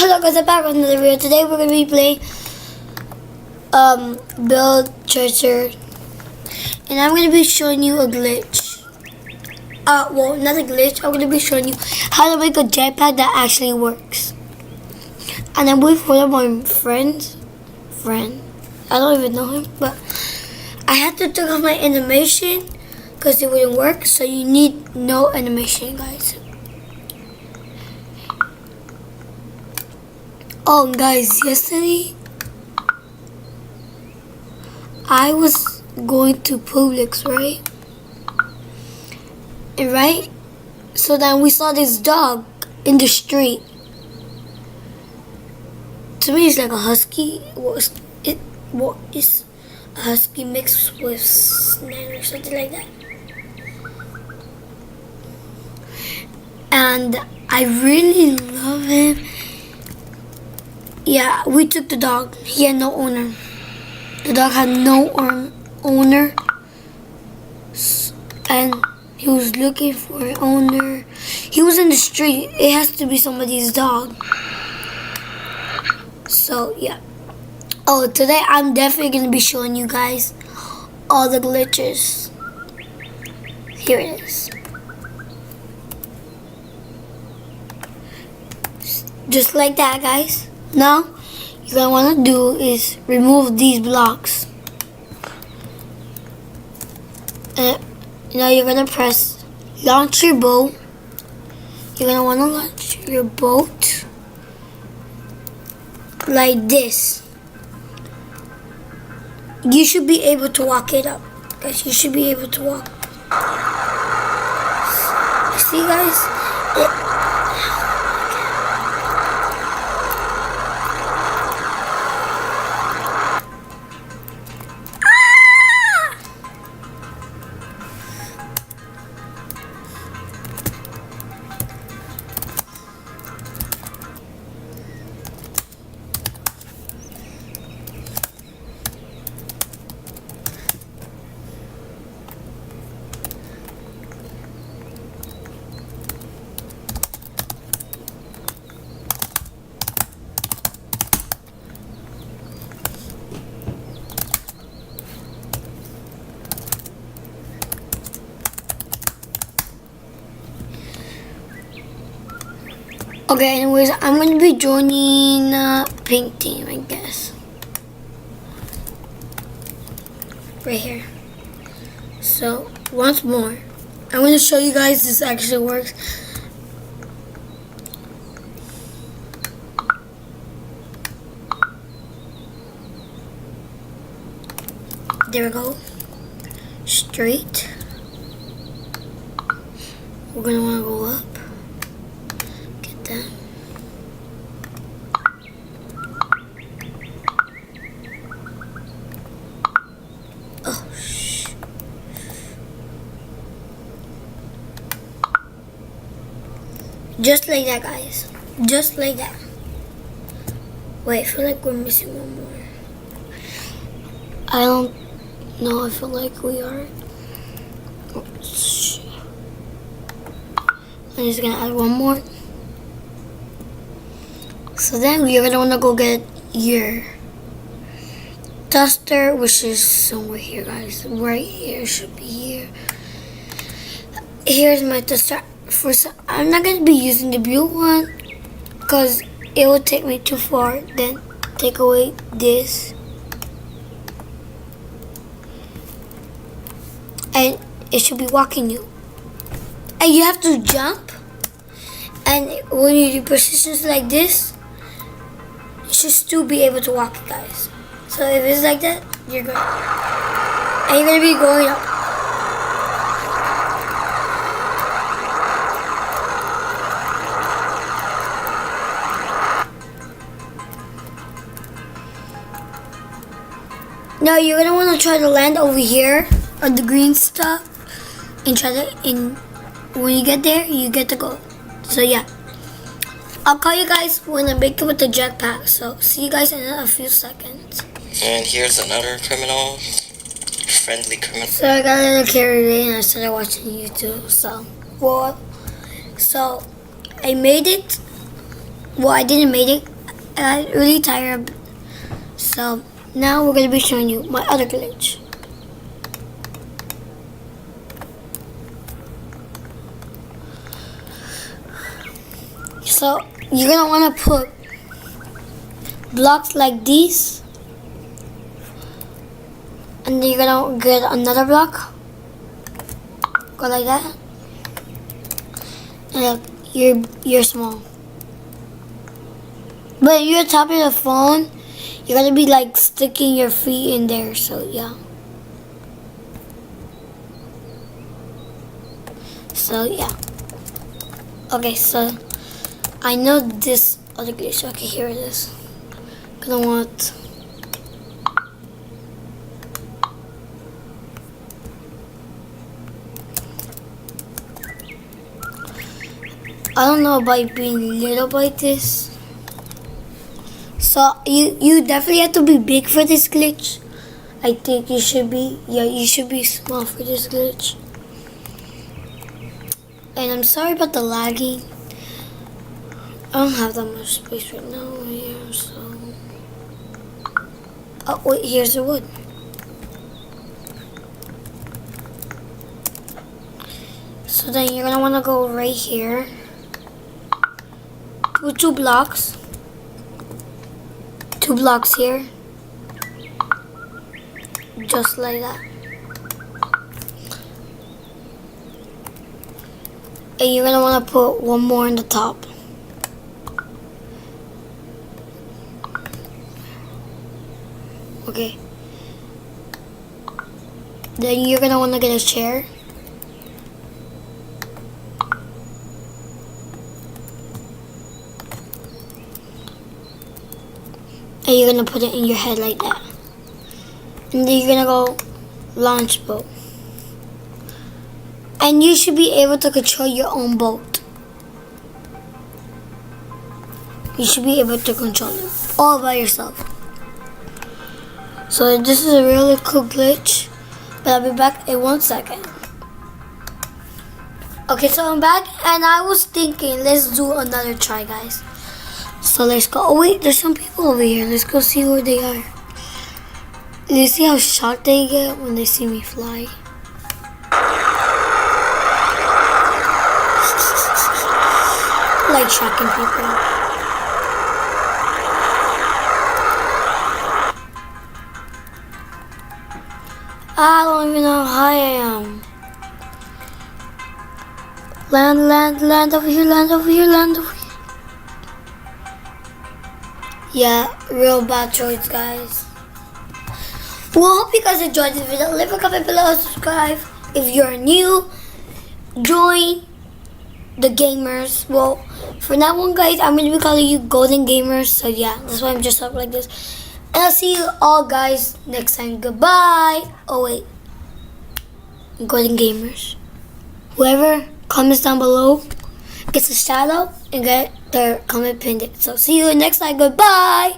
Hello guys, I'm back with another video. Today we're gonna be playing Build Treasure, and I'm gonna be showing you a glitch. Well, not a glitch. I'm gonna be showing you how to make a jetpack that actually works. And I'm with one of my friend. I don't even know him, but I had to turn off my animation because it wouldn't work. So you need no animation, guys. Oh, guys, yesterday I was going to Publix, right? So then we saw this dog in the street. To me, it's like a husky. What is a husky mixed with snake or something like that? And I really love him. Yeah, we took the dog. He had no owner. The dog had no owner. And he was looking for an owner. He was in the street. It has to be somebody's dog. So, yeah. Oh, today I'm definitely going to be showing you guys all the glitches. Here it is. Just like that, guys. Now, what I want to do is remove these blocks. And now you're going to press launch your boat. You're going to want to launch your boat like this. You should be able to walk it up. Guys, you should be able to walk. See, guys? Okay, anyways, I'm going to be joining pink team, I guess. Right here. So, once more, I'm going to show you guys this actually works. There we go. Straight. We're going to want to go up. Oh, shh. Just like that, guys. Just like that. Wait, I feel like we're missing one more. I don't know. I feel like we are. Oh, shh. I'm just gonna add one more. So then we're gonna wanna go get your duster, which is somewhere here, guys. Right here, should be here. Here's my duster. I'm not gonna be using the blue one because it will take me too far. Then take away this, and it should be walking you. And you have to jump. And when you do positions like this, you should still be able to walk it, guys. So if it's like that, you're good. And you're going to be going up. Now you're going to want to try to land over here on the green stuff. And try to, when you get there, you get to go. So yeah. I'll call you guys when I make it with the jetpack. So see you guys in a few seconds. And here's another criminal. Friendly criminal. So I got a little carried away and I started watching YouTube. So I made it Well, I didn't make it. I got really tired. So now we're gonna be showing you my other glitch. So you're gonna wanna put blocks like these, and then you're gonna get another block. Go like that. And look, you're small. But if you're tapping the phone, you're gonna be like sticking your feet in there, so yeah. So yeah. Okay, so I know this other glitch. Okay, here it is. Gonna want I don't know about being little like this. So you definitely have to be big for this glitch. I think you should be. Yeah, you should be small for this glitch. And I'm sorry about the lagging. I don't have that much space right now here, so. Oh wait, here's the wood. So then you're gonna wanna go right here. Put 2 blocks. 2 blocks here. Just like that. And you're gonna wanna put 1 more in the top. Okay. Then you're gonna wanna get a chair. And you're gonna put it in your head like that. And then you're gonna go launch boat. And you should be able to control your own boat. You should be able to control it all by yourself. So this is a really cool glitch. But I'll be back in 1 second. Okay, so I'm back and I was thinking let's do another try, guys. So let's go. Oh wait, there's some people over here. Let's go see where they are. You see how shocked they get when they see me fly? Like shocking people. I don't even know how high I am. Land over here, land over here, land over here. Yeah, real bad choice, guys. Well, hope you guys enjoyed this video. Leave a comment below, subscribe. If you're new, join the gamers. Well, for that one, guys, I'm going to be calling you golden gamers. So yeah, that's why I'm just up like this. And I'll see you all, guys, next time. Goodbye. Oh wait, golden gamers. Whoever comments down below gets a shout out and get their comment pinned. So see you next time. Goodbye.